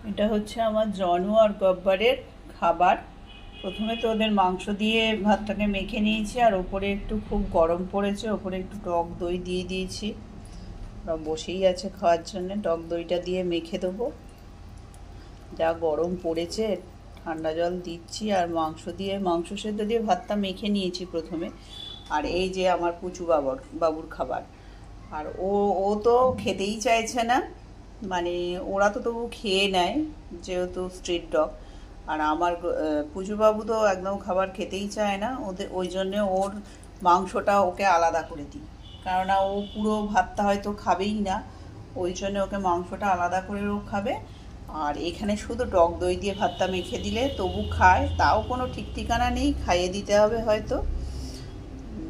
এটা হচ্ছে আমার জনু আর গব্বরের খাবার। প্রথমে তো ওদের মাংস দিয়ে ভাতটাকে মেখে নিয়েছি, আর ওপরে একটু খুব গরম পড়েছে, ওপরে একটু টক দই দিয়ে দিয়েছি। ওরা বসেই আছে খাওয়ার জন্য। টক দইটা দিয়ে মেখে দেবো। যা গরম পড়েছে, ঠান্ডা জল দিচ্ছি, আর মাংস সেদ্ধ দিয়ে ভাতটা মেখে নিয়েছি প্রথমে। আর এই যে আমার পুচু বাবুর খাবার। আর ও ও তো খেতেই চাইছে না, মানে ওরা তো তবু খেয়ে নেয় যেহেতু স্ট্রিট ডগ। আর আমার পুজুবাবু তো একদম খাবার খেতেই চায় না, ওই জন্যে ওর মাংসটা ওকে আলাদা করে দিই, কেননা ও পুরো ভাতটা হয়তো খাবেই না, ওই জন্য ওকে মাংসটা আলাদা করে ও খাবে। আর এখানে শুধু টক দই দিয়ে ভাতটা মেখে দিলে তবু খায়, তাও কোনো ঠিক ঠিকানা নেই, খাইয়ে দিতে হবে হয়তো,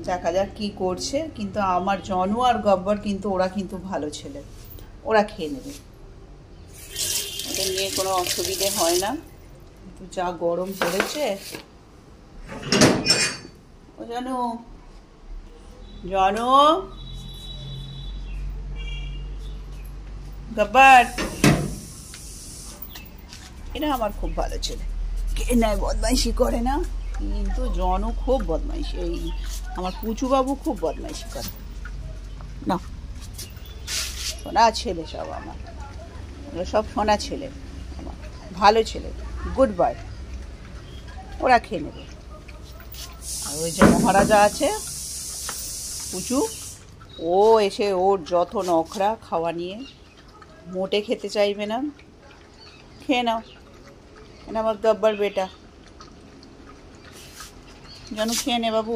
দেখা যাক কী করছে। কিন্তু আমার জনু আর গব্বর কিন্তু ওরা কিন্তু ভালো ছেলে, ওরা খেয়ে নেবে, ওদের নিয়ে কোনো অসুবিধে হয় না। যা গরম পড়েছে। ও জানো, জানো গব্বর, এরা আমার খুব ভালো ছেলে, কে নেয়, বদমাইশি করে না। কিন্তু জনু খুব বদমাইশি, এই আমার পুচু বাবু খুব বদমাইশি করে না। সোনা ছেলে সব আমার, সব সোনা ছেলে আমার, ভালো ছেলে, গুড বয়, ওরা খেয়ে নেবে। আর ওই যে মহারাজা আছে পুচু, ও এসে ওর যত নখরা খাওয়া নিয়ে, মোটে খেতে চাইবে না। খেয়ে নাও, এটা আমার গব্বর বেটা। জানো খেয়ে নে বাবু,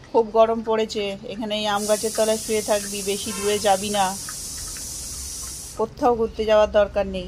খুব গরম পড়েছে, এখানে এই আম গাছের তলায় শুয়ে থাকবি, বেশি দূরে যাবি না, কোথাও ঘুরতে যাওয়ার দরকার নেই।